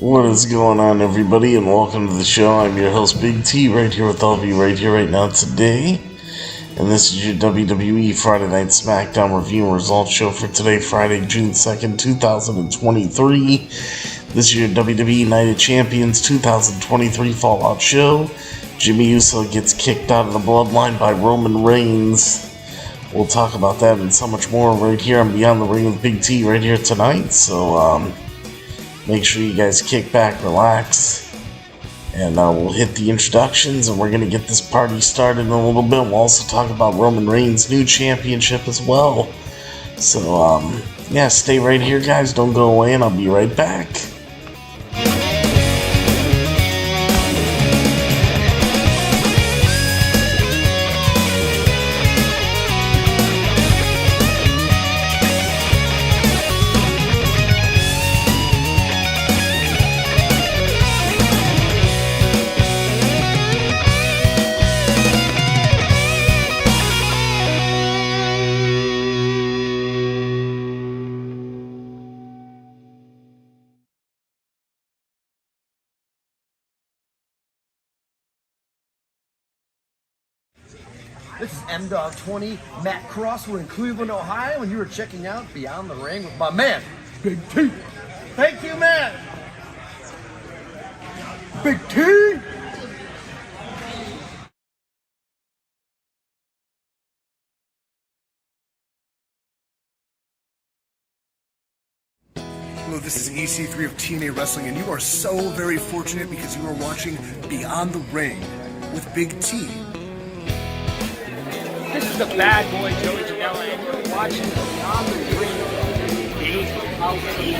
What is going on, everybody, and welcome to the show. I'm your host, Big T, right here with all of you right here, right now, today. And this is your WWE Friday Night SmackDown review and results show for today, Friday, June 2nd, 2023. This is your WWE Night of Champions 2023 Fallout show. Jimmy Uso gets kicked out of the Bloodline by Roman Reigns. We'll talk about that and so much more right here on Beyond the Ring with Big T right here tonight. So, make sure you guys kick back, relax, and we'll hit the introductions, and we're going to get this party started in a little bit. We'll also talk about Roman Reigns' new championship as well. So, yeah, stay right here, guys. Don't go away, and I'll be right back. This is M-Dog20, Matt Cross. We're in Cleveland, Ohio, and you were checking out Beyond the Ring with my man, Big T. Thank you, man. Big T. Hello, this is EC3 of TNA Wrestling, and you are so very fortunate because you are watching Beyond the Ring with Big T. This is the bad boy Joey Janela, and you're watching Beyond the Ring. Big T.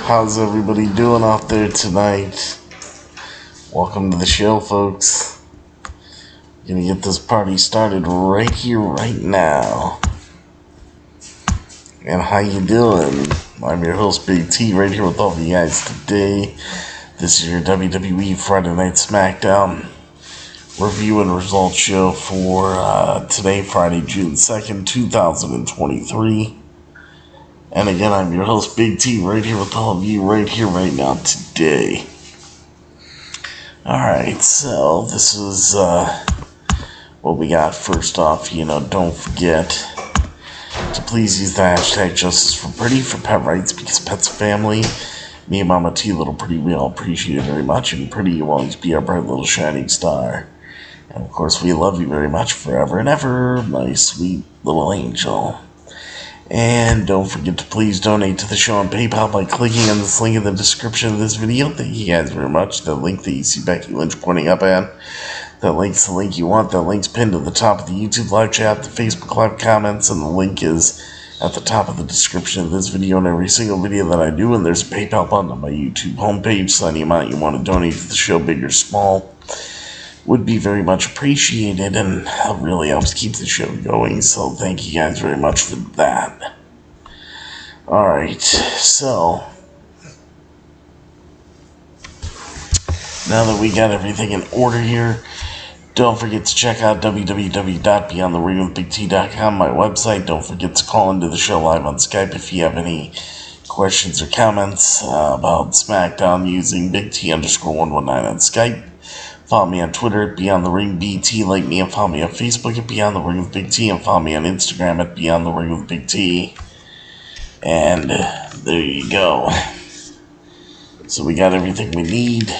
How's everybody doing out there tonight? Welcome to the show, folks. Gonna get this party started right here, right now. And how you doing? I'm your host, Big T, right here with all of you guys today. This is your WWE Friday Night SmackDown review and results show for today, Friday, June 2nd, 2023. And again, I'm your host, Big T, right here with all of you right here, right now, today. Alright, so this is what we got. First off, don't forget to please use the hashtag Justice for Pretty for pet rights, because pet's a family. Me and Mama T, Little Pretty, we all appreciate it very much, and Pretty will always be our bright little shining star. And of course, we love you very much forever and ever, my sweet little angel. And don't forget to please donate to the show on PayPal by clicking on this link in the description of this video. Thank you guys very much. The link that you see Becky Lynch pointing up at, that link's the link you want. That link's pinned to the top of the YouTube live chat, the Facebook live comments, and the link is at the top of the description of this video and every single video that I do. And there's a PayPal button on my YouTube homepage, so any amount you want to donate to the show, big or small, would be very much appreciated, and really helps keep the show going, so thank you guys very much for that. Alright, so now that we got everything in order here, don't forget to check out www.beyondtheringwithbigt.com, my website. Don't forget to call into the show live on Skype if you have any questions or comments about SmackDown using BigT_119 on Skype. Follow me on Twitter at Beyond the Ring BT. Like me and follow me on Facebook at Beyond the Ring with Big T. And follow me on Instagram at Beyond the Ring with Big T. And there you go. So we got everything we need.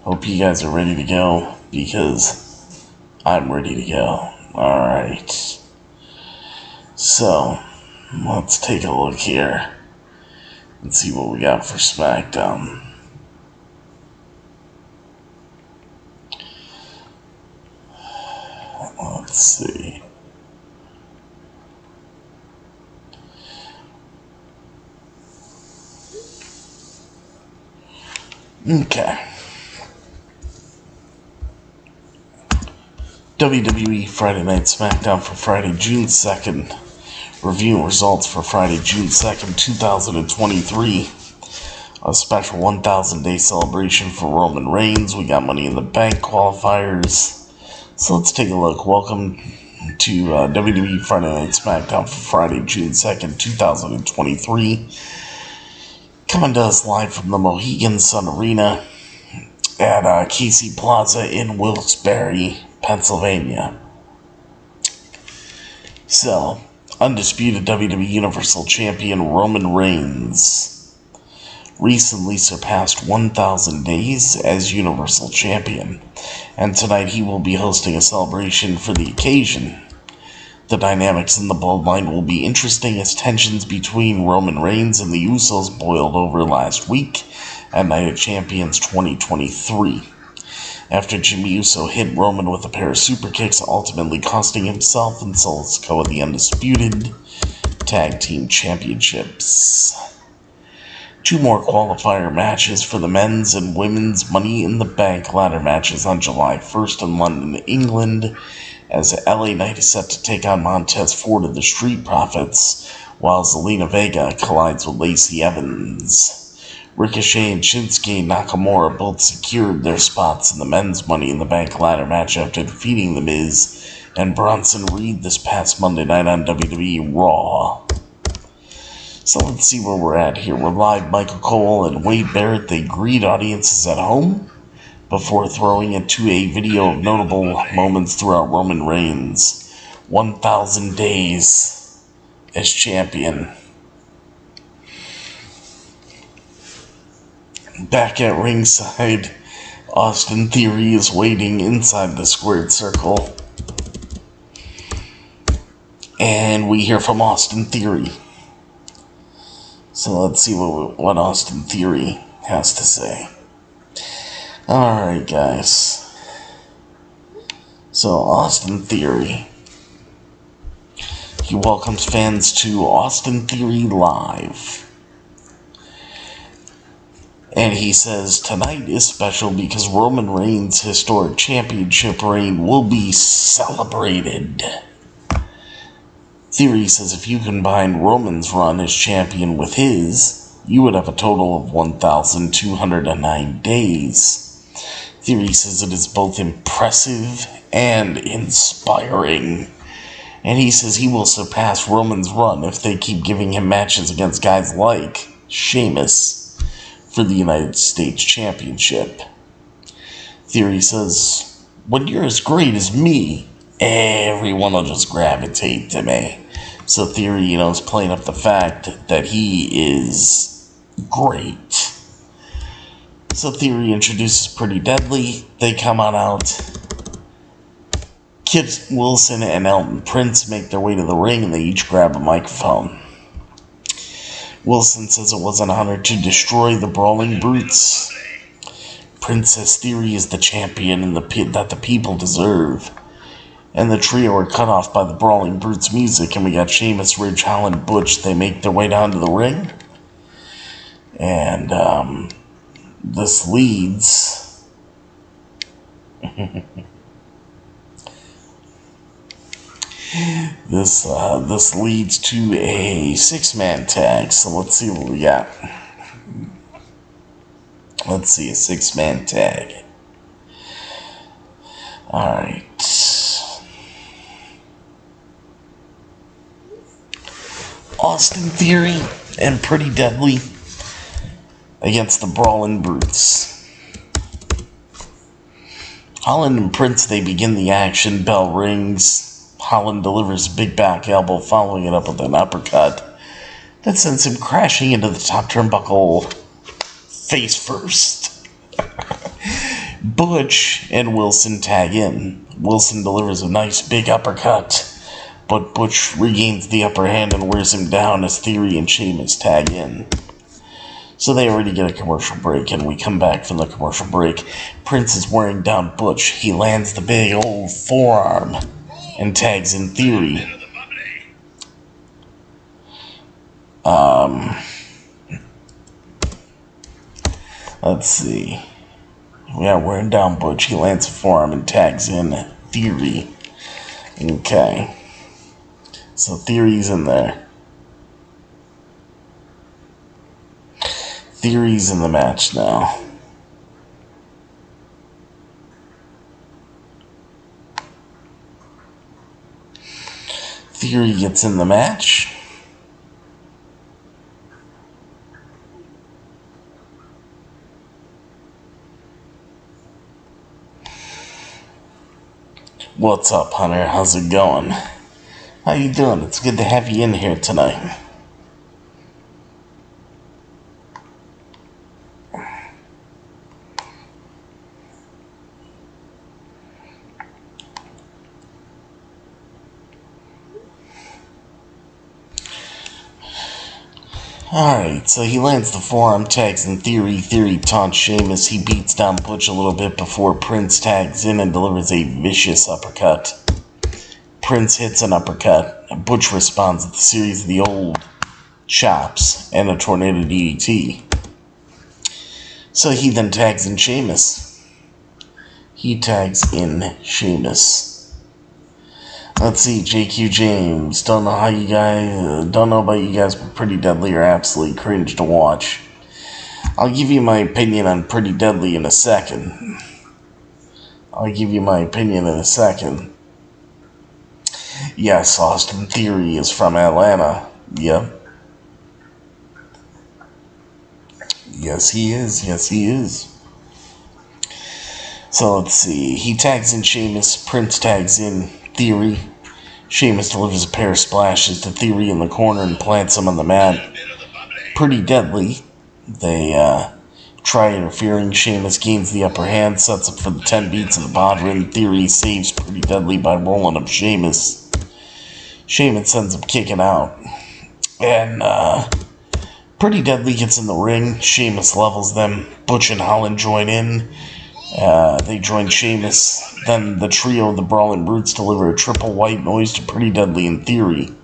Hope you guys are ready to go, because I'm ready to go. Alright. So, let's take a look here. Let's see what we got for SmackDown. Let's see. Okay. WWE Friday Night SmackDown for Friday, June 2nd. Reviewing results for Friday, June 2nd, 2023. A special 1,000 day celebration for Roman Reigns. We got Money in the Bank qualifiers. So let's take a look. Welcome to WWE Friday Night SmackDown for Friday, June 2nd, 2023. Coming to us live from the Mohegan Sun Arena at Casey Plaza in Wilkes-Barre, Pennsylvania. So, undisputed WWE Universal Champion Roman Reigns recently surpassed 1,000 days as Universal Champion, and tonight he will be hosting a celebration for the occasion. The dynamics in the Bloodline will be interesting as tensions between Roman Reigns and the Usos boiled over last week at Night of Champions 2023. After Jimmy Uso hit Roman with a pair of super kicks, ultimately costing himself and Solo Sikoa the undisputed Tag Team Championships. 2 more qualifier matches for the men's and women's Money in the Bank ladder matches on July 1st in London, England, as LA Knight is set to take on Montez Ford of the Street Profits, while Zelina Vega collides with Lacey Evans. Ricochet and Shinsuke Nakamura both secured their spots in the men's Money in the Bank ladder match after defeating The Miz and Bronson Reed this past Monday night on WWE Raw. So let's see where we're at here. We're live. Michael Cole and Wade Barrett, they greet audiences at home before throwing into a video of notable moments throughout Roman Reigns' 1,000 days as champion. Back at ringside, Austin Theory is waiting inside the squared circle. And we hear from Austin Theory. So let's see what Austin Theory has to say. Alright, guys. So, Austin Theory. He welcomes fans to Austin Theory Live. And he says, tonight is special because Roman Reigns' historic championship reign will be celebrated. Theory says if you combine Roman's run as champion with his, you would have a total of 1,209 days. Theory says it is both impressive and inspiring. And he says he will surpass Roman's run if they keep giving him matches against guys like Sheamus for the United States Championship. Theory says, when you're as great as me, everyone will just gravitate to me. So Theory, is playing up the fact that he is great. So Theory introduces Pretty Deadly. They come on out. Kit Wilson and Elton Prince make their way to the ring and they each grab a microphone. Wilson says it was an honor to destroy the Brawling Brutes. Prince says Theory is the champion and that the people deserve. And the trio are cut off by the Brawling Brutes music, and we got Sheamus, Ridge Holland, Butch. They make their way down to the ring. And this leads this leads to a 6-man tag. So let's see what we got. Let's see, a 6-man tag. Alright. Austin Theory and Pretty Deadly against the Brawling Brutes. Holland and Prince, they begin the action. Bell rings. Holland delivers a big back elbow, following it up with an uppercut that sends him crashing into the top turnbuckle face first. Butch and Wilson tag in. Wilson delivers a nice big uppercut, but Butch regains the upper hand and wears him down as Theory and Sheamus tag in. So they already get a commercial break, and we come back from the commercial break. Prince is wearing down Butch. He lands the big old forearm and tags in Theory. Let's see. Yeah, wearing down Butch. He lands a forearm and tags in Theory. Okay. So Theory's in there. Theory's in the match now. Theory gets in the match. What's up, Hunter? How's it going? How you doing? It's good to have you in here tonight. Alright, so he lands the forearm, tags in Theory. Theory taunts Sheamus. He beats down Butch a little bit before Prince tags in and delivers a vicious uppercut. Prince hits an uppercut. Butch responds with a series of the old chops and a tornado DDT. So he then tags in Sheamus. He tags in Sheamus. Let's see, JQ James. Don't know about you guys, but Pretty Deadly are absolutely cringe to watch. I'll give you my opinion on Pretty Deadly in a second. Yes, Austin Theory is from Atlanta. Yep. Yes, he is. So let's see. He tags in Sheamus. Prince tags in Theory. Sheamus delivers a pair of splashes to Theory in the corner and plants him on the mat. Pretty Deadly. They try interfering. Sheamus gains the upper hand, sets up for the 10 beats of the Bodhrán. Theory saves Pretty Deadly by rolling up Sheamus. Sheamus ends up kicking out. And Pretty Deadly gets in the ring. Sheamus levels them. Butch and Holland join in. They join Sheamus. Then the trio of the Brawling Brutes deliver a triple white noise to Pretty Deadly and Theory.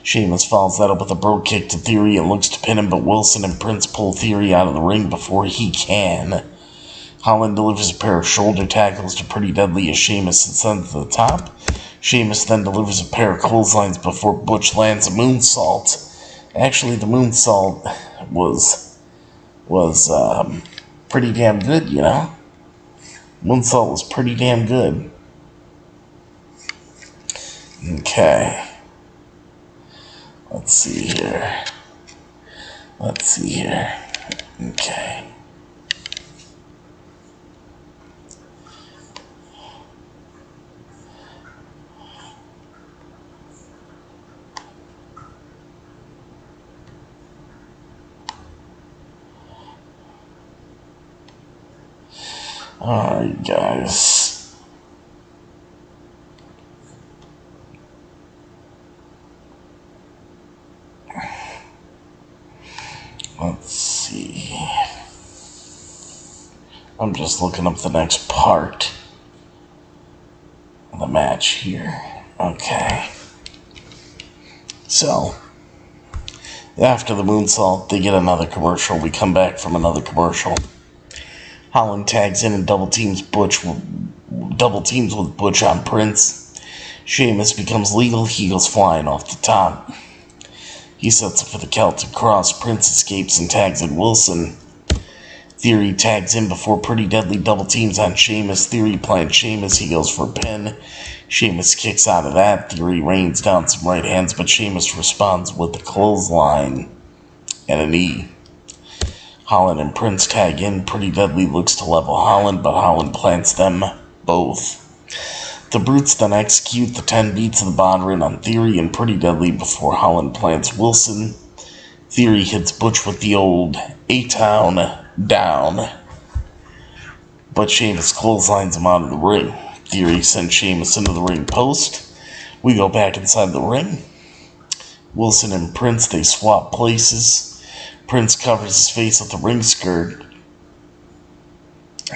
Sheamus follows that up with a brogue kick to Theory and looks to pin him, but Wilson and Prince pull Theory out of the ring before he can. Holland delivers a pair of shoulder tackles to Pretty Deadly as Sheamus ascends to the top. Sheamus then delivers a pair of clotheslines before Butch lands a moonsault. Actually, the moonsault was pretty damn good, you know? Moonsault was pretty damn good. Okay. Let's see here. Okay. Alright, guys. Let's see. I'm just looking up the next part of the match here. Okay. So, after the moonsault, they get another commercial. We come back from another commercial. Holland tags in and double teams with Butch on Prince. Sheamus becomes legal. He goes flying off the top. He sets up for the Celtic Cross. Prince escapes and tags in Wilson. Theory tags in before Pretty Deadly double teams on Sheamus. Theory plants Sheamus. He goes for a pin. Sheamus kicks out of that. Theory rains down some right hands, but Sheamus responds with a clothesline and a knee. Holland and Prince tag in. Pretty Deadly looks to level Holland, but Holland plants them both. The Brutes then execute the 10 beats of the Bodhrán on Theory and Pretty Deadly before Holland plants Wilson. Theory hits Butch with the old A-Town down, but Sheamus clotheslines him out of the ring. Theory sends Sheamus into the ring post. We go back inside the ring. Wilson and Prince, they swap places. Prince covers his face with the ring skirt,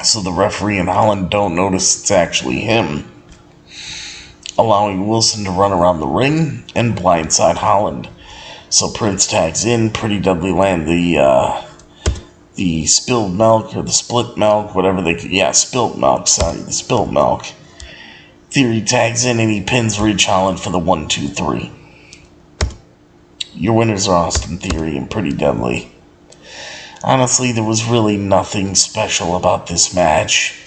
so the referee and Holland don't notice it's actually him, allowing Wilson to run around the ring and blindside Holland. So Prince tags in, Pretty Deadly land the spilled milk, or the split milk, whatever spilled milk, the spilled milk. Theory tags in and he pins Ridge Holland for the 1-2-3. Your winners are Austin Theory and Pretty Deadly. Honestly, there was really nothing special about this match.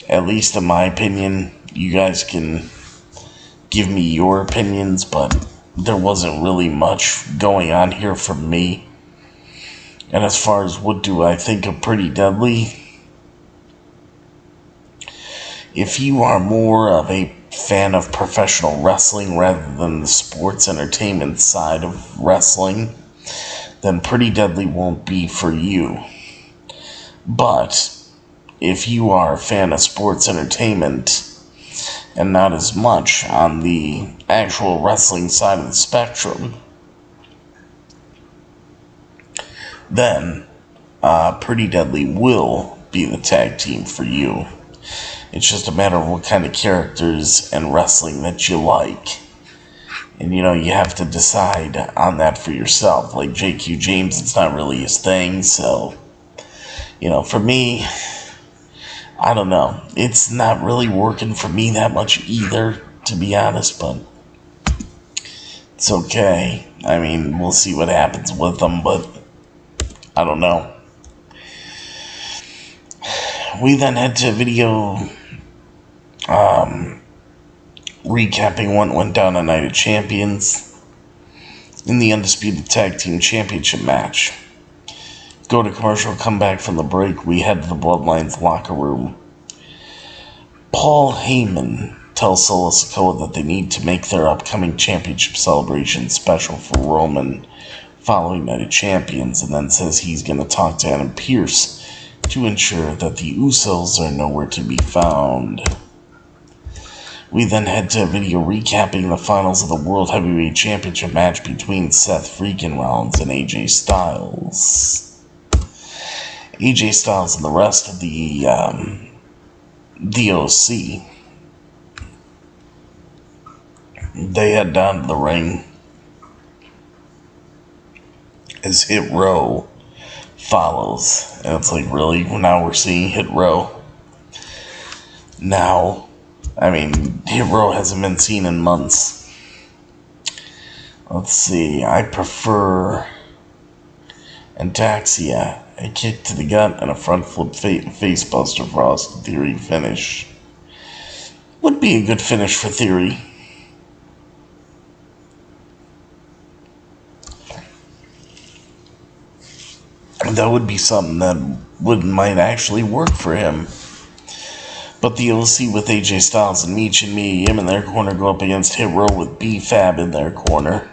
At least in my opinion. You guys can give me your opinions, but there wasn't really much going on here for me. And as far as what do I think of Pretty Deadly, if you are more of a fan of professional wrestling rather than the sports entertainment side of wrestling, then Pretty Deadly won't be for you. But if you are a fan of sports entertainment and not as much on the actual wrestling side of the spectrum, then Pretty Deadly will be the tag team for you. It's just a matter of what kind of characters and wrestling that you like. And, you have to decide on that for yourself. Like JQ James, it's not really his thing. So, for me, I don't know. It's not really working for me that much either, to be honest. But it's okay. I mean, we'll see what happens with them. But I don't know. We then head to a video recapping what went down on Night of Champions in the Undisputed Tag Team Championship match. Go to commercial, come back from the break, we head to the Bloodline's locker room. Paul Heyman tells Solo Sikoa that they need to make their upcoming championship celebration special for Roman following Night of Champions, and then says he's going to talk to Adam Pearce to ensure that the Usos are nowhere to be found. We then head to a video recapping the finals of the World Heavyweight Championship match between Seth freaking Rollins and AJ Styles. AJ Styles and the rest of the OC, they head down to the ring as Hit Row follows. And it's like, really? Now we're seeing Hit Row? Now, I mean, Hit Row hasn't been seen in months. Let's see, I prefer Antaxia, a kick to the gut, and a front flip facebuster for Austin Theory finish. Would be a good finish for Theory. That would be something that might actually work for him. But the OC with AJ Styles and Meech and Medium in their corner go up against Hit Row with B-Fab in their corner.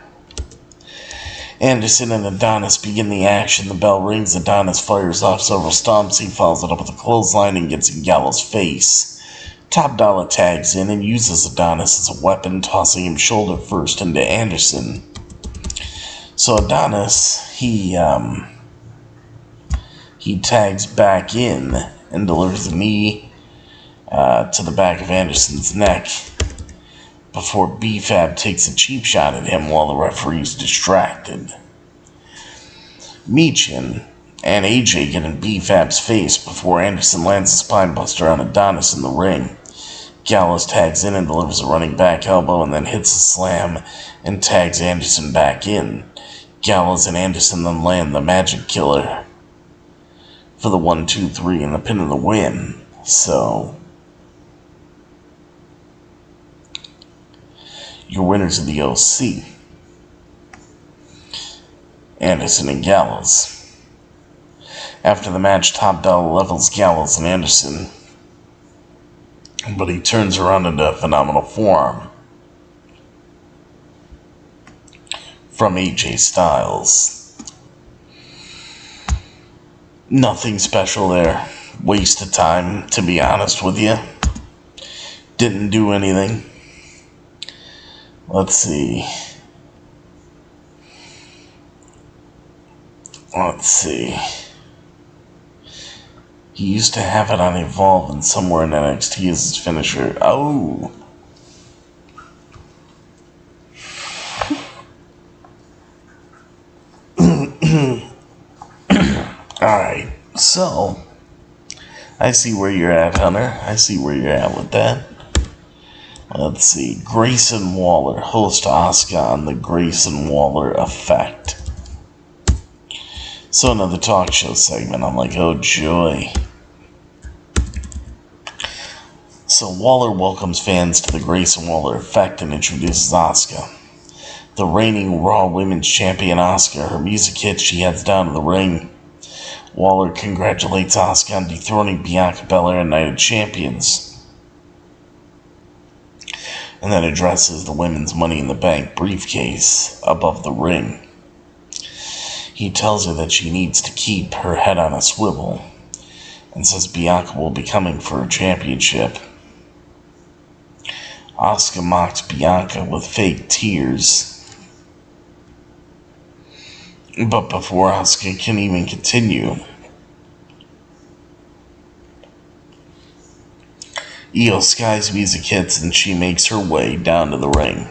Anderson and Adonis begin the action. The bell rings. Adonis fires off several stomps. He follows it up with a clothesline and gets in Gallows' face. Top Dollar tags in and uses Adonis as a weapon, tossing him shoulder first into Anderson. So Adonis, he tags back in and delivers a knee to the back of Anderson's neck before B-Fab takes a cheap shot at him while the referee's distracted. Meechin and AJ get in B-Fab's face before Anderson lands a spinebuster on Adonis in the ring. Gallows tags in and delivers a running back elbow and then hits a slam and tags Anderson back in. Gallows and Anderson then land the Magic Killer for the 1-2-3 and the pin of the win. So, your winners of the OC, Anderson and Gallows. After the match, Top Dollar levels Gallows and Anderson, but he turns around into a phenomenal forearm from AJ Styles. Nothing special there. Waste of time, to be honest with you. Didn't do anything. Let's see. Let's see. He used to have it on Evolve and somewhere in NXT as his finisher. Oh. Alright, so I see where you're at, Hunter. I see where you're at with that. Let's see. Grayson Waller, host Asuka on the Grayson Waller Effect. So another talk show segment. I'm like, oh joy. So Waller welcomes fans to the Grayson Waller Effect and introduces Asuka. The reigning Raw Women's Champion Asuka, her music hits, she heads down to the ring. Waller congratulates Asuka on dethroning Bianca Belair and Night of Champions. And then addresses the women's Money in the Bank briefcase above the ring. He tells her that she needs to keep her head on a swivel and says Bianca will be coming for her championship. Asuka mocks Bianca with fake tears. But before Asuka can even continue, Io Sky's music hits and she makes her way down to the ring.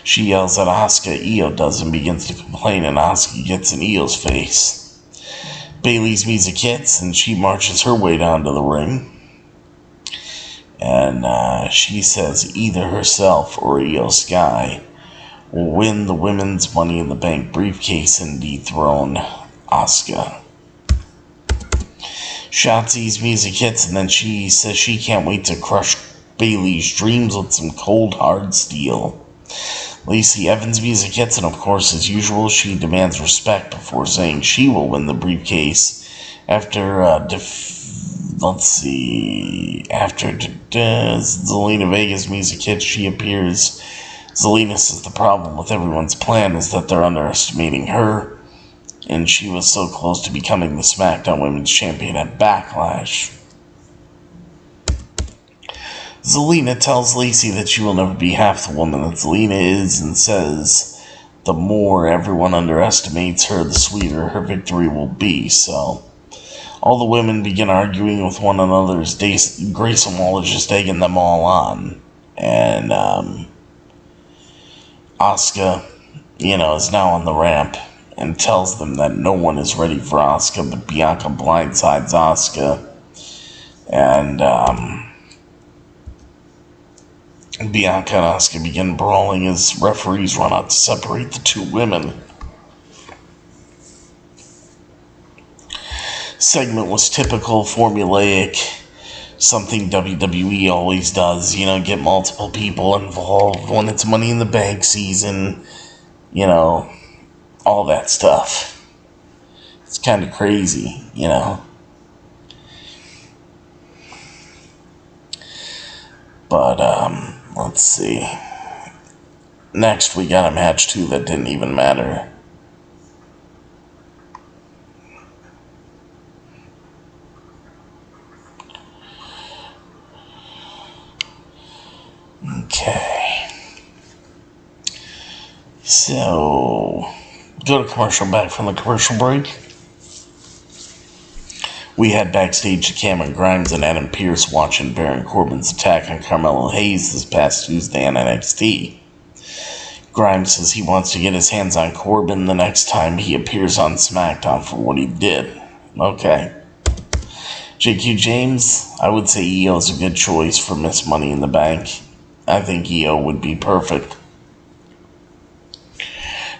She yells at Asuka, Io does, and begins to complain, and Asuka gets in Io's face. Bayley's music hits and she marches her way down to the ring. And she says either herself or Io Sky will win the women's Money in the Bank briefcase and dethrone Asuka. Shotzi's music hits and then she says she can't wait to crush Bayley's dreams with some cold hard steel. Lacey Evans' music hits and of course as usual she demands respect before saying she will win the briefcase after Zelina Vega's music hits. She appears. Zelina says the problem with everyone's plan is that they're underestimating her, and she was so close to becoming the SmackDown Women's Champion at Backlash. Zelina tells Lacey that she will never be half the woman that Zelina is, and says the more everyone underestimates her, the sweeter her victory will be. So all the women begin arguing with one another as Grayson Waller is just egging them all on. And Asuka, is now on the ramp and tells them that no one is ready for Asuka, but Bianca blindsides Asuka. And Bianca and Asuka begin brawling as referees run out to separate the two women. Segment was typical, formulaic, something WWE always does, get multiple people involved when it's Money in the Bank season, all that stuff. It's kind of crazy, But, let's see. Next, we got a match, too, that didn't even matter. Okay. So, go to commercial, back from the commercial break. We had backstage to Cameron Grimes and Adam Pearce watching Baron Corbin's attack on Carmelo Hayes this past Tuesday on NXT. Grimes says he wants to get his hands on Corbin the next time he appears on SmackDown for what he did. Okay. JQ James, I would say Io is a good choice for Miss Money in the Bank. I think Io would be perfect.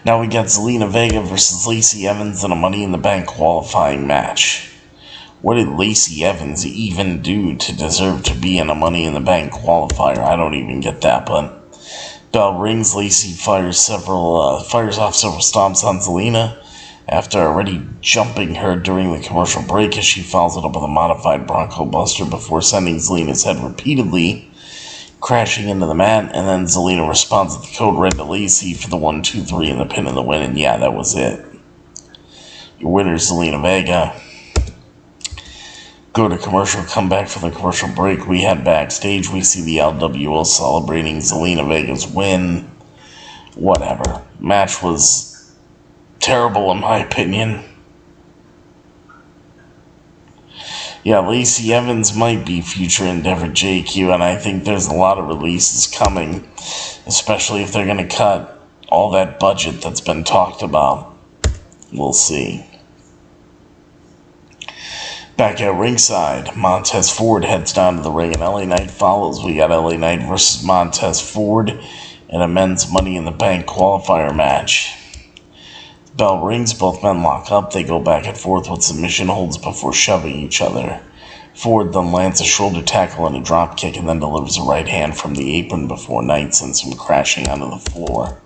Now we got Zelina Vega versus Lacey Evans in a Money in the Bank qualifying match. What did Lacey Evans even do to deserve to be in a Money in the Bank qualifier? I don't even get that, but bell rings. Lacey fires off several stomps on Zelina after already jumping her during the commercial break as she follows it up with a modified Bronco Buster before sending Zelina's head repeatedly crashing into the mat, and then Zelina responds with the code red to Lacey for the 1-2-3 and the pin and the win, and yeah, that was it. Your winner, Zelina Vega. Go to commercial, come back from the commercial break. We head backstage. We see the LWO celebrating Zelina Vega's win. Whatever. Match was terrible in my opinion. Yeah, Lacey Evans might be future Endeavor JQ, and I think there's a lot of releases coming, especially if they're going to cut all that budget that's been talked about. We'll see. Back at ringside, Montez Ford heads down to the ring, and LA Knight follows. We got LA Knight versus Montez Ford in a men's Money in the Bank qualifier match. Bell rings, both men lock up, they go back and forth with submission holds before shoving each other. Ford then lands a shoulder tackle and a drop kick and then delivers a right hand from the apron before Knight sends him crashing onto the floor.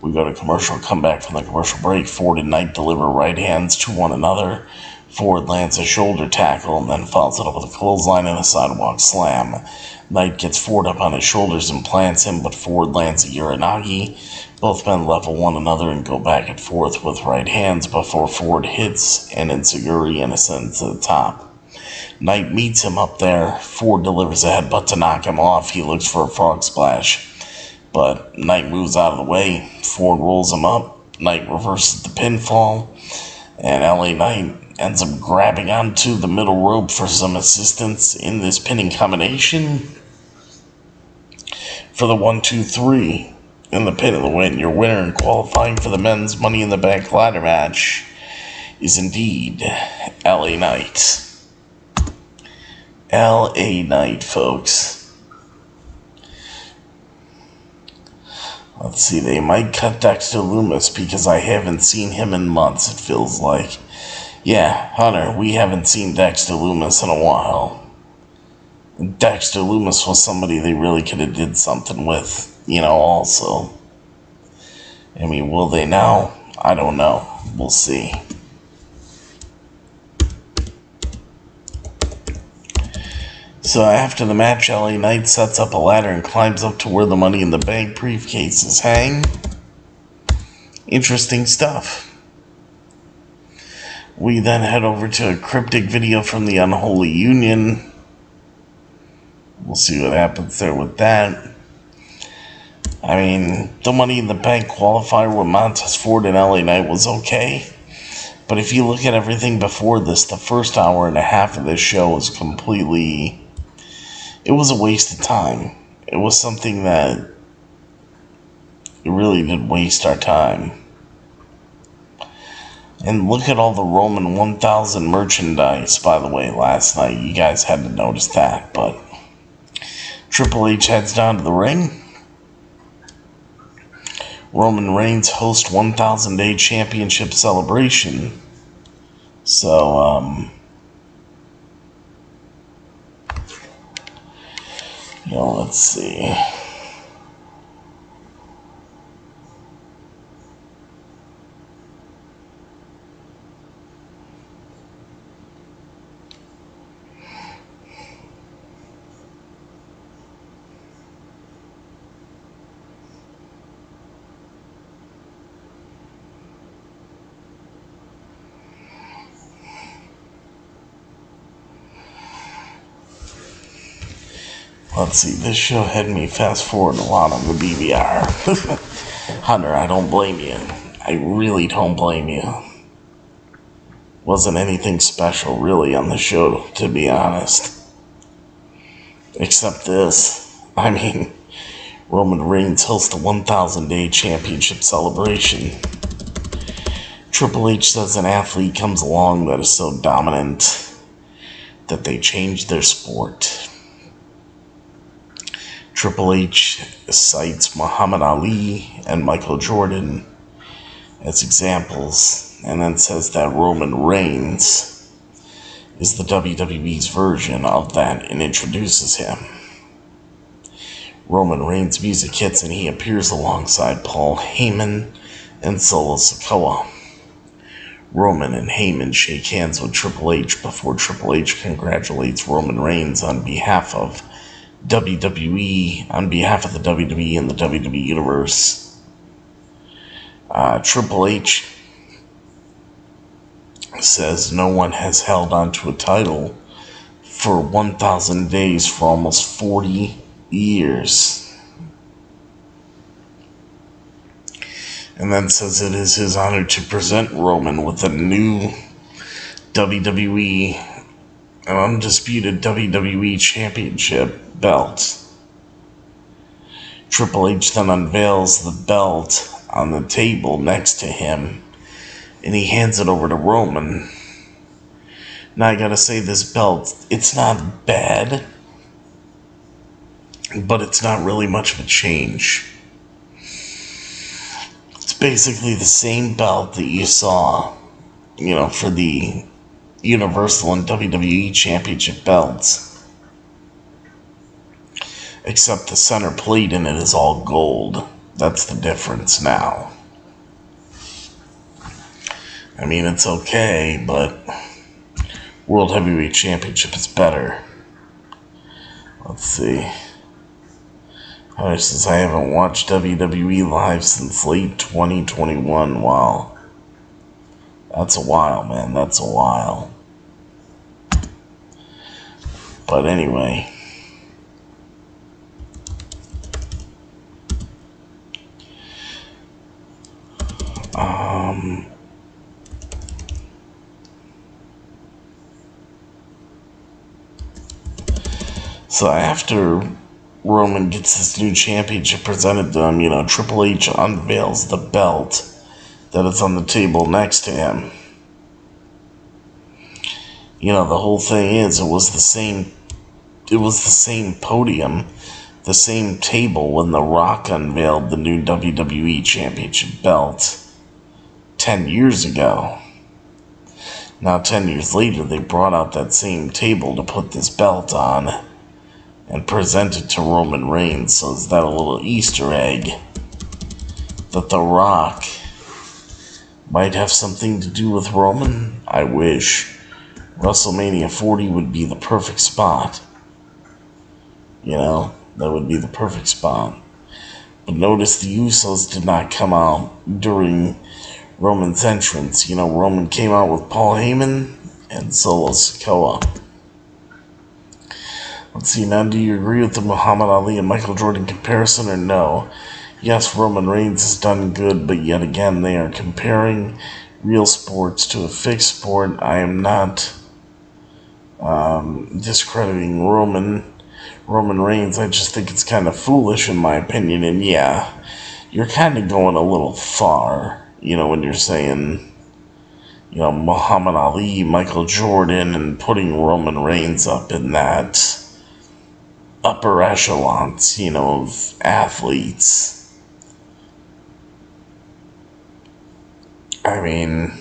We go to commercial, come back from the commercial break. Ford and Knight deliver right hands to one another. Ford lands a shoulder tackle and then follows it up with a clothesline and a sidewalk slam. Knight gets Ford up on his shoulders and plants him, but Ford lands a Uranagi. Both men level one another and go back and forth with right hands before Ford hits an enziguri and ascends to the top. Knight meets him up there. Ford delivers a headbutt to knock him off. He looks for a frog splash, but Knight moves out of the way. Ford rolls him up. Knight reverses the pinfall, and LA Knight ends up grabbing onto the middle rope for some assistance in this pinning combination for the 1-2-3 in the pin of the win. Your winner and qualifying for the men's Money in the Bank ladder match is indeed LA Knight. LA Knight, folks. Let's see, they might cut Dexter Lumis because I haven't seen him in months, it feels like. Yeah, Hunter, we haven't seen Dexter Lumis in a while. Dexter Lumis was somebody they really could have did something with, also. I mean, will they now? I don't know. We'll see. So after the match, LA Knight sets up a ladder and climbs up to where the Money in the Bank briefcases hang. Interesting stuff. We then head over to a cryptic video from the Unholy Union. We'll see what happens there with that. I mean, the Money in the Bank qualifier with Montez Ford and LA Knight was okay. But if you look at everything before this, the first hour and a half of this show was completely... It was a waste of time. It was something that... It really did waste our time. And look at all the Roman 1000 merchandise, by the way, last night. You guys had to notice that, but... Triple H heads down to the ring. Roman Reigns hosts 1000 Day Championship celebration. So, let's see. Let's see, this show had me fast forward a lot on the DVR. Hunter, I don't blame you. I really don't blame you. Wasn't anything special, really, on the show, to be honest. Except this. I mean, Roman Reigns hosts the 1000 Day Championship celebration. Triple H says an athlete comes along that is so dominant that they change their sport. Triple H cites Muhammad Ali and Michael Jordan as examples, and then says that Roman Reigns is the WWE's version of that and introduces him. Roman Reigns' music hits and he appears alongside Paul Heyman and Solo Sikoa. Roman and Heyman shake hands with Triple H before Triple H congratulates Roman Reigns on behalf of WWE, on behalf of the WWE and the WWE Universe. Triple H says no one has held onto a title for 1,000 days for almost 40 years. And then says it is his honor to present Roman with a new WWE an undisputed WWE Championship belt. Triple H then unveils the belt on the table next to him, and he hands it over to Roman. Now I gotta say, this belt, it's not bad, but it's not really much of a change. It's basically the same belt that you saw, for the Universal and WWE Championship belts. Except the center plate in it is all gold. That's the difference now. I mean, it's okay, but World Heavyweight Championship is better. Let's see. Since I haven't watched WWE live since late 2021. Wow. That's a while, man. That's a while. But anyway. So after Roman gets this new championship presented to him, Triple H unveils the belt that is on the table next to him. The whole thing is, it was the same podium, the same table when The Rock unveiled the new WWE Championship belt 10 years ago. Now 10 years later, they brought out that same table to put this belt on and present it to Roman Reigns. So is that a little Easter egg that The Rock might have something to do with Roman? I wish. WrestleMania 40 would be the perfect spot. That would be the perfect spot. But notice the Usos did not come out during Roman's entrance. Roman came out with Paul Heyman and Solo Sikoa. Let's see, now do you agree with the Muhammad Ali and Michael Jordan comparison or no? Yes, Roman Reigns has done good, but yet again they are comparing real sports to a fixed sport. I am not discrediting Roman Reigns. I just think it's kind of foolish in my opinion, and yeah, you're kind of going a little far, when you're saying, Muhammad Ali, Michael Jordan, and putting Roman Reigns up in that upper echelons, of athletes. I mean,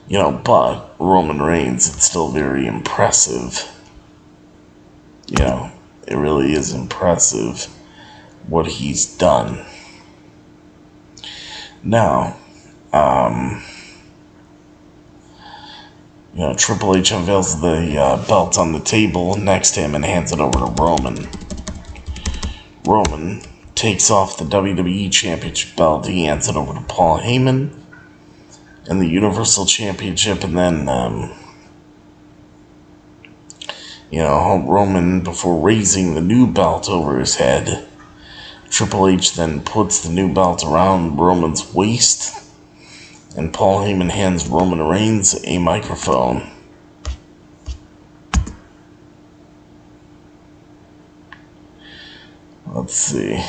but Roman Reigns, it's still very impressive. It really is impressive what he's done. Now, Triple H unveils the belt on the table next to him and hands it over to Roman. Roman takes off the WWE Championship belt. He hands it over to Paul Heyman and the Universal Championship, and then, Roman, before raising the new belt over his head, Triple H then puts the new belt around Roman's waist, and Paul Heyman hands Roman Reigns a microphone. Let's see.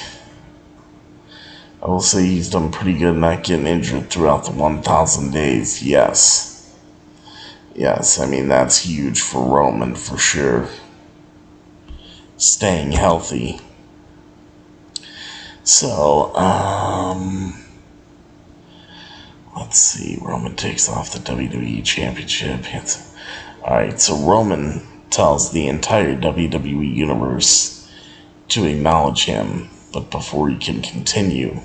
I will say he's done pretty good not getting injured throughout the 1,000 days. Yes. Yes, I mean, that's huge for Roman, for sure. Staying healthy. So, let's see. Roman takes off the WWE Championship. Alright, so Roman tells the entire WWE Universe to acknowledge him. But before he can continue,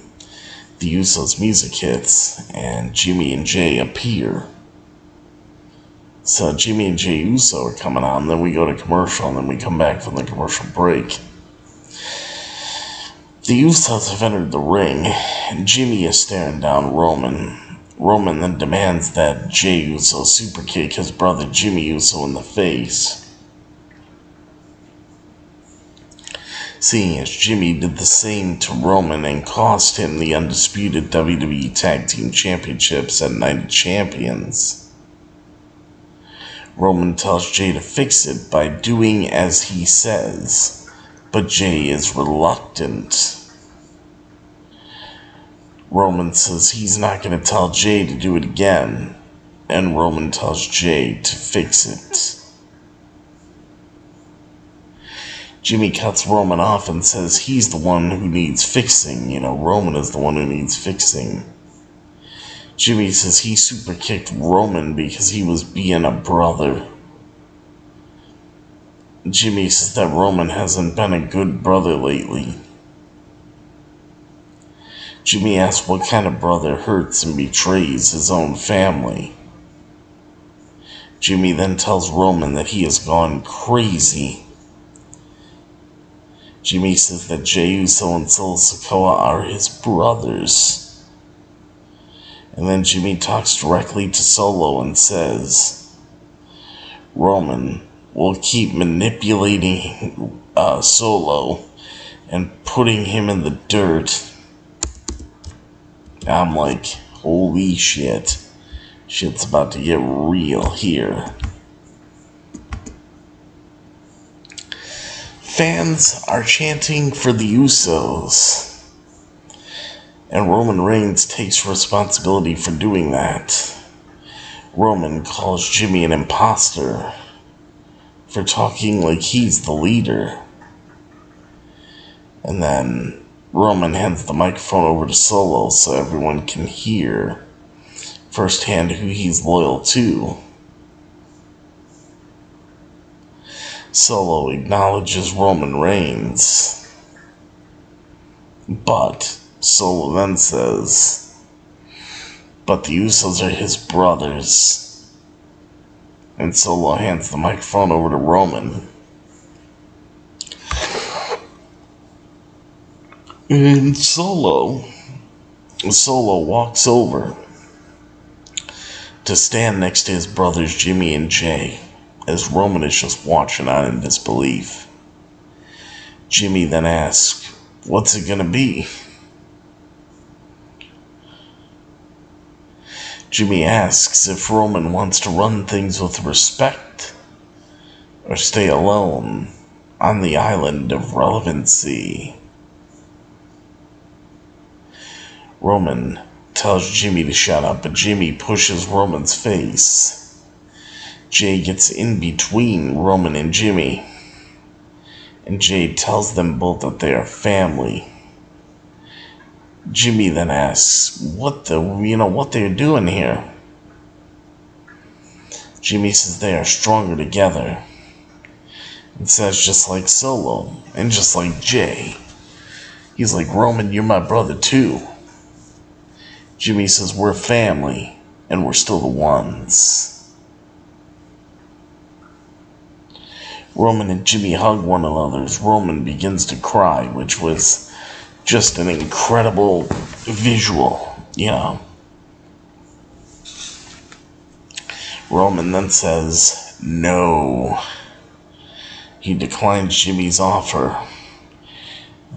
the Usos' music hits, and Jimmy and Jay appear. So Jimmy and Jay Uso are coming on, then we go to commercial, and then we come back from the commercial break. The Usos have entered the ring, and Jimmy is staring down Roman. Roman then demands that Jay Uso superkick his brother Jimmy Uso in the face. Seeing as Jimmy did the same to Roman and cost him the undisputed WWE Tag Team Championships at Night of Champions. Roman tells Jay to fix it by doing as he says, but Jay is reluctant. Roman says he's not going to tell Jay to do it again, and Roman tells Jay to fix it. Jimmy cuts Roman off and says he's the one who needs fixing. Roman is the one who needs fixing. Jimmy says he super kicked Roman because he was being a brother. Jimmy says that Roman hasn't been a good brother lately. Jimmy asks what kind of brother hurts and betrays his own family. Jimmy then tells Roman that he has gone crazy. Jimmy says that Jey Uso and Solo Sikoa are his brothers. And then Jimmy talks directly to Solo and says, Roman will keep manipulating Solo and putting him in the dirt. I'm like, holy shit. Shit's about to get real here. Fans are chanting for the Usos, and Roman Reigns takes responsibility for doing that. Roman calls Jimmy an imposter for talking like he's the leader. And then Roman hands the microphone over to Solo so everyone can hear firsthand who he's loyal to. Solo acknowledges Roman Reigns, but Solo then says, but the Usos are his brothers. And Solo hands the microphone over to Roman. And Solo walks over to stand next to his brothers Jimmy and Jay, as Roman is just watching on in disbelief. Jimmy then asks, what's it gonna be? Jimmy asks if Roman wants to run things with respect or stay alone on the island of relevancy. Roman tells Jimmy to shut up, but Jimmy pushes Roman's face. Jay gets in between Roman and Jimmy, and Jay tells them both that they are family. Jimmy then asks what they're doing here. Jimmy says they are stronger together, and says just like Solo and just like Jay. He's like, Roman, you're my brother too. Jimmy says we're family and we're still the ones. Roman and Jimmy hug one another as Roman begins to cry, which was just an incredible visual, Roman then says no. He declines Jimmy's offer.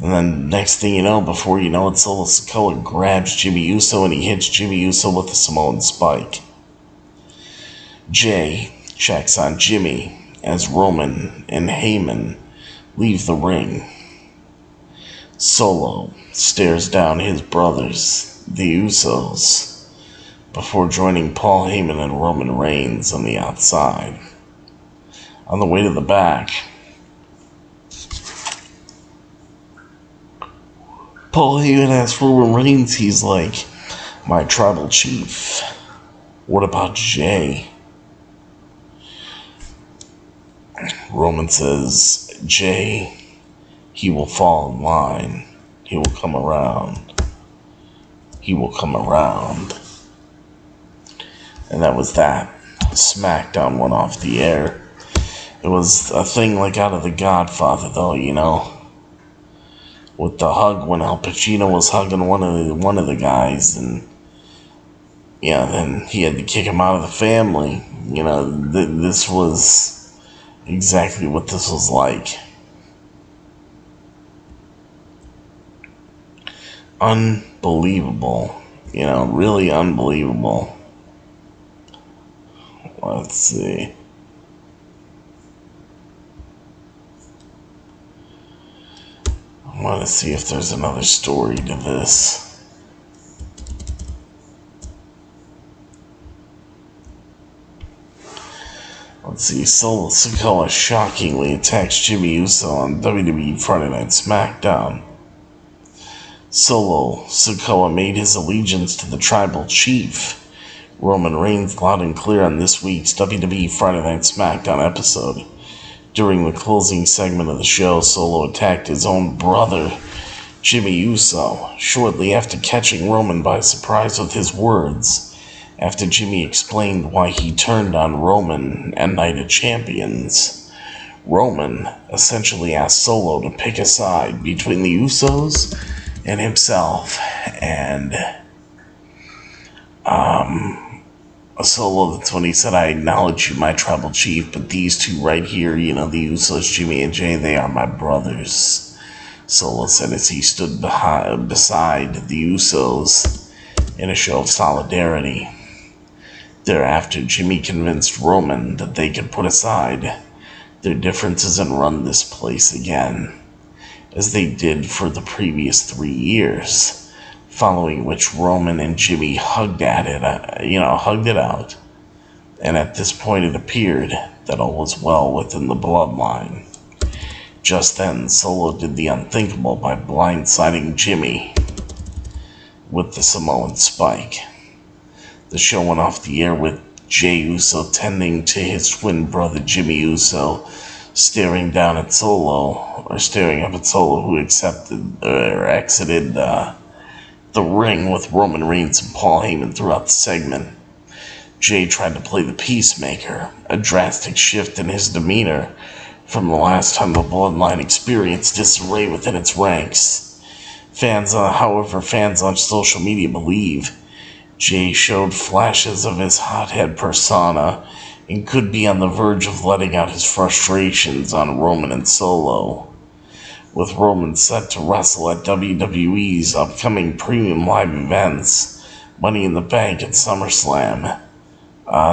And then next thing you know, before you know it, Solo Sikoa grabs Jimmy Uso and he hits Jimmy Uso with a Samoan spike. Jay checks on Jimmy as Roman and Heyman leave the ring. Solo stares down his brothers, the Usos, before joining Paul Heyman and Roman Reigns on the outside. On the way to the back, Paul Heyman asks Roman Reigns, he's like, my tribal chief, what about Jay? Roman says, Jay, he will fall in line. He will come around. He will come around. And that was that. SmackDown went off the air. It was a thing like out of The Godfather, though, with the hug when Al Pacino was hugging one of the guys, and then he had to kick him out of the family. This was exactly what this was like. Unbelievable. Really unbelievable. Let's see. I want to see if there's another story to this. Let's see, Solo Sikoa shockingly attacks Jimmy Uso on WWE Friday Night SmackDown. Solo Sikoa made his allegiance to the tribal chief, Roman Reigns, loud and clear on this week's WWE Friday Night SmackDown episode. During the closing segment of the show, Solo attacked his own brother, Jimmy Uso, shortly after catching Roman by surprise with his words. After Jimmy explained why he turned on Roman at Night of Champions, Roman essentially asked Solo to pick a side between the Usos and himself, and Solo, that's when he said, "I acknowledge you, my tribal chief, but these two right here, the Usos, Jimmy and Jay, they are my brothers." Solo said as he stood beside the Usos in a show of solidarity. Thereafter, Jimmy convinced Roman that they could put aside their differences and run this place again, as they did for the previous 3 years, following which Roman and Jimmy hugged it out, and at this point it appeared that all was well within the bloodline. Just then, Solo did the unthinkable by blindsiding Jimmy with the Samoan spike. The show went off the air with Jey Uso tending to his twin brother Jimmy Uso, staring up at Solo, who exited the ring with Roman Reigns and Paul Heyman throughout the segment. Jey tried to play the peacemaker, a drastic shift in his demeanor from the last time the Bloodline experienced disarray within its ranks. However, fans on social media believe Jey showed flashes of his hothead persona and could be on the verge of letting out his frustrations on Roman and Solo. With Roman set to wrestle at WWE's upcoming premium live events, Money in the Bank and SummerSlam,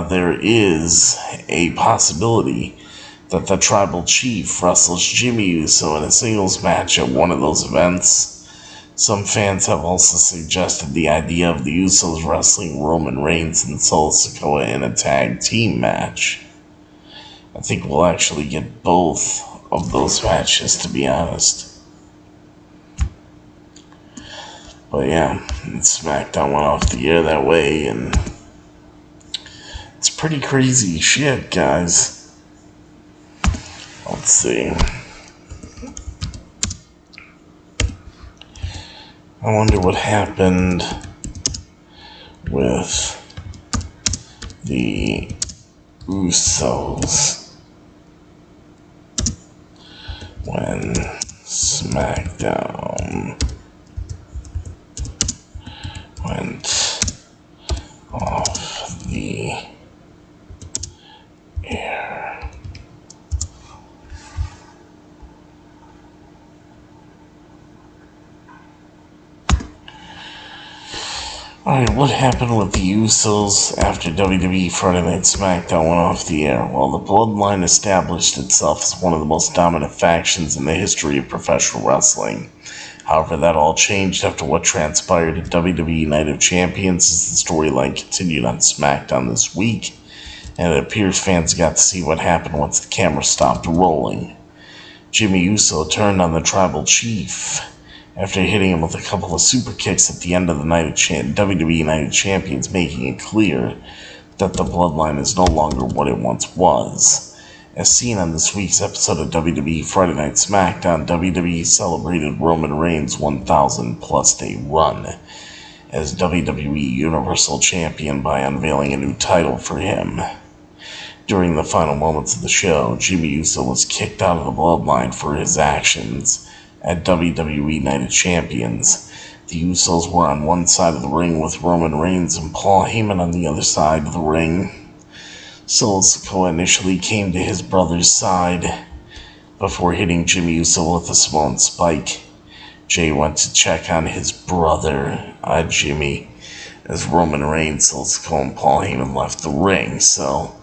there is a possibility that the tribal chief wrestles Jimmy Uso in a singles match at one of those events. Some fans have also suggested the idea of the Usos wrestling Roman Reigns and Solo Sikoa in a tag team match. I think we'll actually get both of those matches, to be honest. But yeah, SmackDown went off the air that way, and it's pretty crazy shit, guys. Let's see. I wonder what happened with the Usos when SmackDown went off the air. Alright, what happened with the Usos after WWE Friday Night SmackDown went off the air? Well, the Bloodline established itself as one of the most dominant factions in the history of professional wrestling. However, that all changed after what transpired at WWE Night of Champions as the storyline continued on SmackDown this week, and it appears fans got to see what happened once the camera stopped rolling. Jimmy Uso turned on the tribal chief after hitting him with a couple of super kicks at the end of the WWE Night of Champions, making it clear that the Bloodline is no longer what it once was. As seen on this week's episode of WWE Friday Night SmackDown, WWE celebrated Roman Reigns' 1,000-plus day run as WWE Universal Champion by unveiling a new title for him. During the final moments of the show, Jimmy Uso was kicked out of the Bloodline for his actions at WWE Night of Champions. The Usos were on one side of the ring with Roman Reigns and Paul Heyman on the other side of the ring. Solo Sikoa initially came to his brother's side before hitting Jimmy Uso with a Samoan spike. Jey went to check on his brother, Jimmy, as Roman Reigns, Solo Sikoa, and Paul Heyman left the ring. So,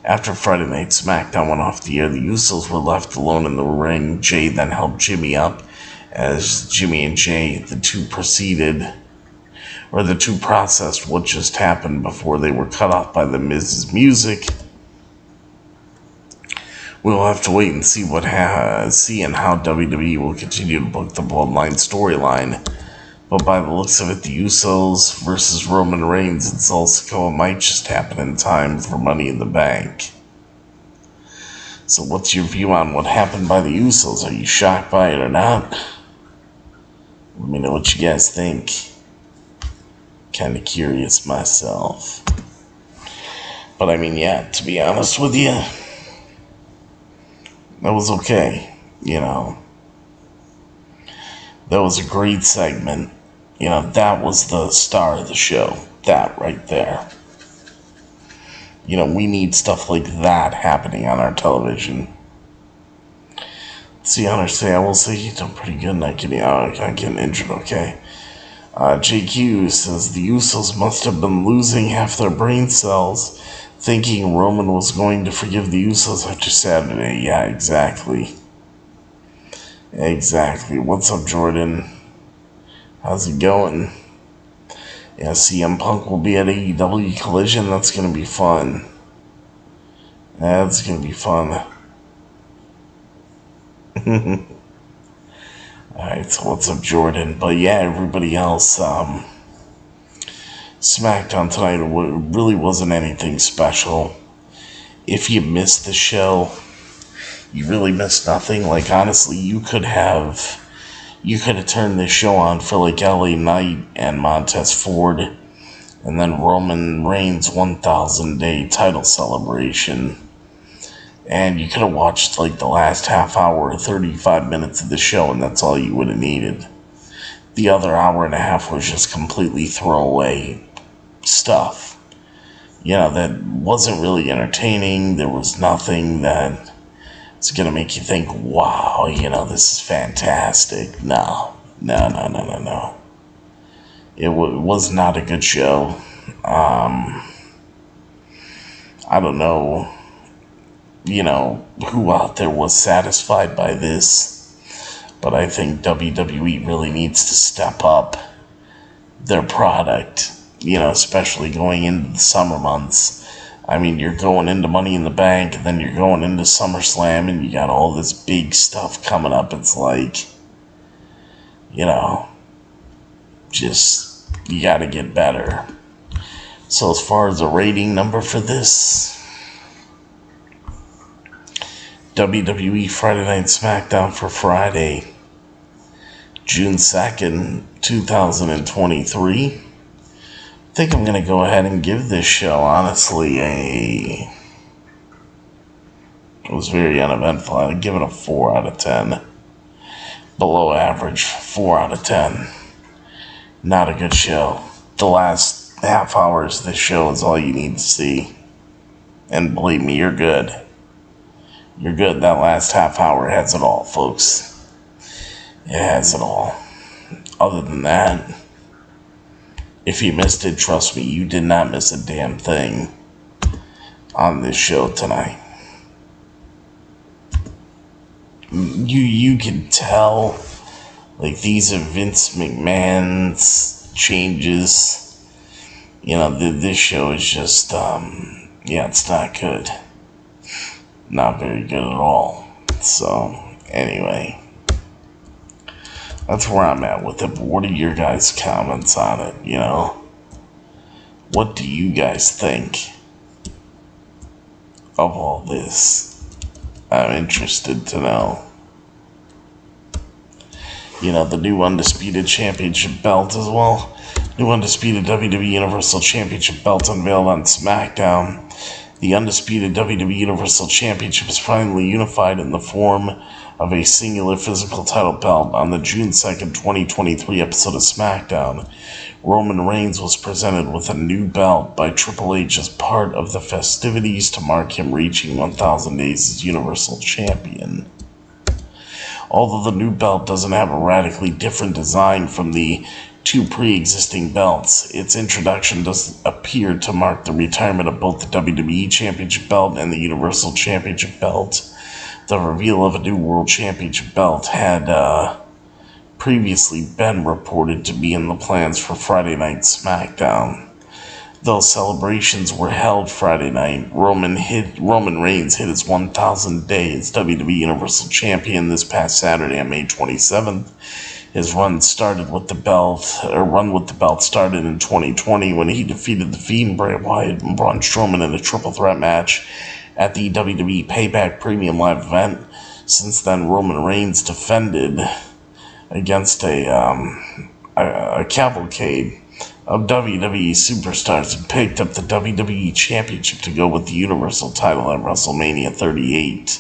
after Friday Night SmackDown went off the air, the Usos were left alone in the ring. Jey then helped Jimmy up as Jimmy and Jay, the two processed what just happened before they were cut off by the Miz's music. We'll have to wait and see and how WWE will continue to book the Bloodline storyline. But by the looks of it, the Usos versus Roman Reigns and Sol Sikoa might just happen in time for Money in the Bank. So what's your view on what happened by the Usos? Are you shocked by it or not? Let me know what you guys think. Kind of curious myself. But I mean, yeah, to be honest with you, that was okay, you know. That was a great segment. You know, that was the star of the show. That right there. You know, we need stuff like that happening on our television. See, Hunter say, I will say you've done pretty good not getting injured, okay? JQ says the Usos must have been losing half their brain cells thinking Roman was going to forgive the Usos after Saturday. Yeah, exactly. Exactly. What's up, Jordan? How's it going? Yeah, CM Punk will be at AEW Collision. That's going to be fun. That's going to be fun. Alright, so what's up, Jordan? But yeah, everybody else, SmackDown tonight really wasn't anything special. If you missed the show, you really missed nothing. Like, honestly, you could have turned this show on for like LA Knight and Montez Ford, and then Roman Reigns' 1,000 day title celebration. And you could have watched like the last half hour or 35 minutes of the show, and that's all you would have needed. The other hour and a half was just completely throwaway stuff. You know, that wasn't really entertaining. There was nothing that it's going to make you think, wow, you know, this is fantastic. No. It was not a good show. I don't know, you know, who out there was satisfied by this, but I think WWE really needs to step up their product, you know, especially going into the summer months. I mean, you're going into Money in the Bank, and then you're going into SummerSlam, and you got all this big stuff coming up. It's like, you know, just, you got to get better. So as far as the rating number for this, WWE Friday Night SmackDown for Friday, June 2nd, 2023. I think I'm going to go ahead and give this show, honestly, it was very uneventful. I'd give it a 4 out of 10. Below average, 4 out of 10. Not a good show. The last half hours of this show is all you need to see. And believe me, you're good. You're good. That last half hour has it all, folks. It has it all. Other than that, if you missed it, trust me, you did not miss a damn thing on this show tonight. You can tell, like, these are Vince McMahon's changes. You know, this show is just, yeah, it's not good. Not very good at all. So, anyway, that's where I'm at with it. But what are your guys' comments on it, you know? What do you guys think of all this? I'm interested to know. You know, the new Undisputed Championship belt as well. New Undisputed WWE Universal Championship belt unveiled on SmackDown. The Undisputed WWE Universal Championship is finally unified in the form of a singular physical title belt on the June 2nd, 2023 episode of SmackDown. Roman Reigns was presented with a new belt by Triple H as part of the festivities to mark him reaching 1,000 days as Universal Champion. Although the new belt doesn't have a radically different design from the two pre-existing belts, its introduction does appear to mark the retirement of both the WWE Championship belt and the Universal Championship belt. The reveal of a new World Championship belt had previously been reported to be in the plans for Friday Night SmackDown. Though celebrations were held Friday night, Roman Reigns hit his 1,000th day as WWE Universal Champion this past Saturday on May 27th. His run with the belt started in 2020 when he defeated The Fiend, Bray Wyatt, and Braun Strowman in a triple threat match at the WWE Payback Premium Live event. Since then, Roman Reigns defended against a cavalcade of WWE superstars and picked up the WWE Championship to go with the Universal title at WrestleMania 38.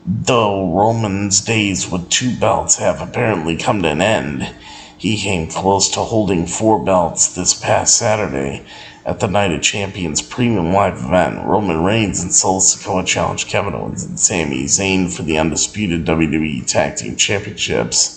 Though Roman's days with 2 belts have apparently come to an end, he came close to holding 4 belts this past Saturday at the Night of Champions Premium Live event. Roman Reigns and Solo Sikoa challenged Kevin Owens and Sami Zayn for the undisputed WWE Tag Team Championships,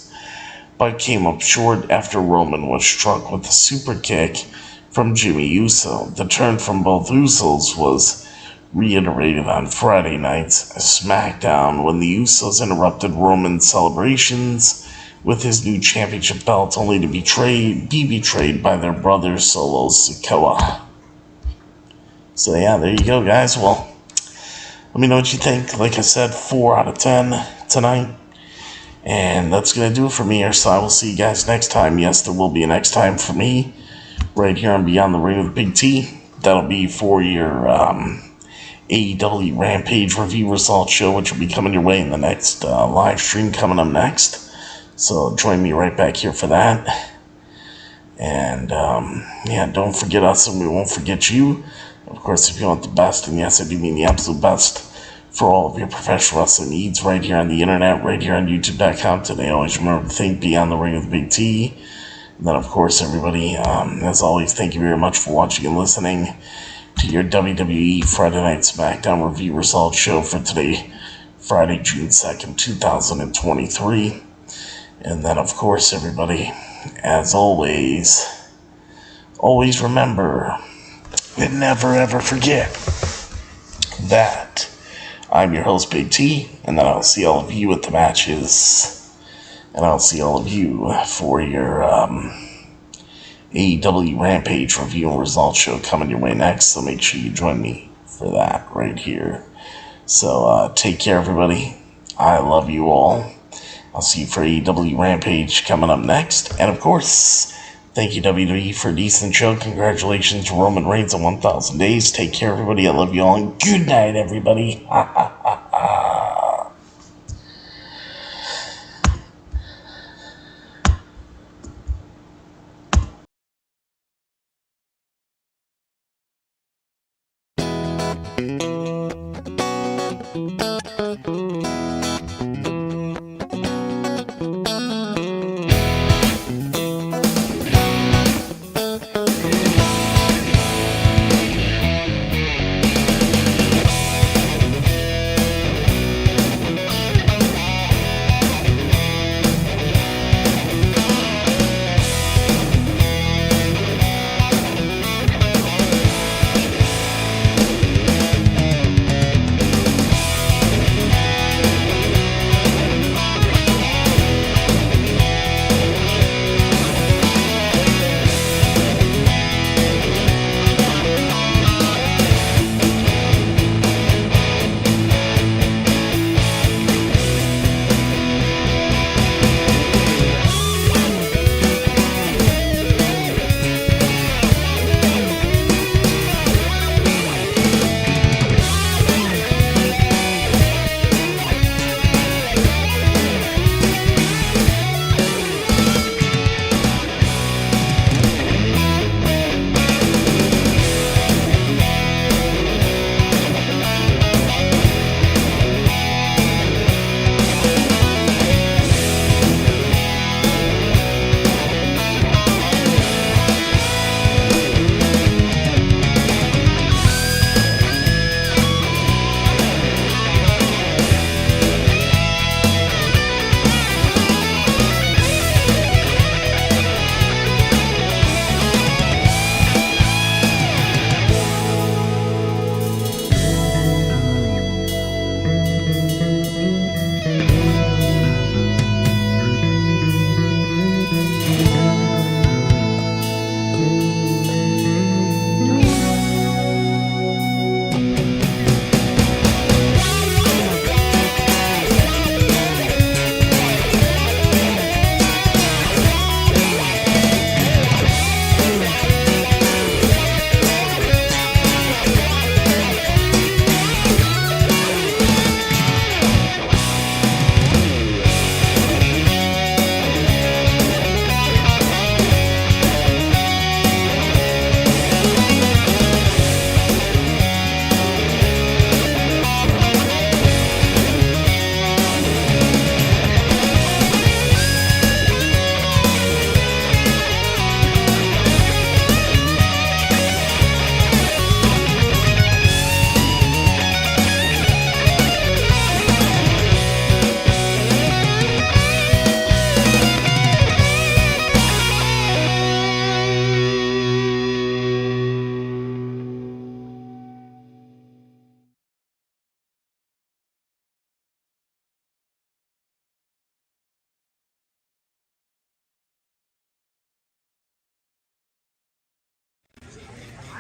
but came up short after Roman was struck with a super kick from Jimmy Uso. The turn from both Usos was reiterated on Friday night's SmackDown when the Usos interrupted Roman's celebrations with his new championship belt, only to be betrayed by their brother Solo Sikoa. So yeah, there you go, guys. Well, let me know what you think. Like I said, 4 out of 10 tonight. And that's going to do it for me here, so I will see you guys next time. Yes, there will be a next time for me, right here on Beyond the Ring with Big T. That'll be for your AEW Rampage review results show, which will be coming your way in the next live stream coming up next. So join me right back here for that. And yeah, don't forget us and we won't forget you. Of course, if you want the best, and yes, I do mean the absolute best, for all of your professional wrestling needs right here on the internet, right here on YouTube.com today. Always remember to think Beyond the Ring with Big T. And then, of course, everybody, as always, thank you very much for watching and listening to your WWE Friday Night SmackDown review results show for today, Friday, June 2nd, 2023. And then, of course, everybody, as always remember and never ever forget that I'm your host, Big T, and then I'll see all of you at the matches, and I'll see all of you for your AEW Rampage review and results show coming your way next, so make sure you join me for that right here. So take care, everybody. I love you all. I'll see you for AEW Rampage coming up next, and of course, thank you, WWE, for a decent show. Congratulations to Roman Reigns on 1,000 days. Take care, everybody. I love you all, and good night, everybody. Ha, ha, ha, ha.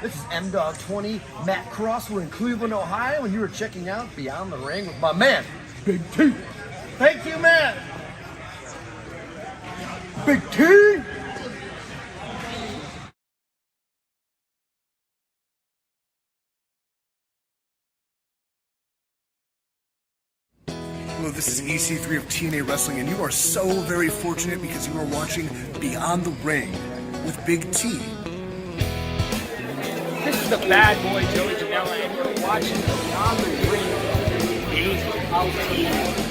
This is M-Dog 20, Matt Cross. We're in Cleveland, Ohio, and you were checking out Beyond the Ring with my man, Big T. Thank you, Matt. Big T. Hello, this is EC3 of TNA Wrestling, and you are so very fortunate because you are watching Beyond the Ring with Big T. This is the bad boy Joey Janela, and you're watching Beyond the Ring. Big T.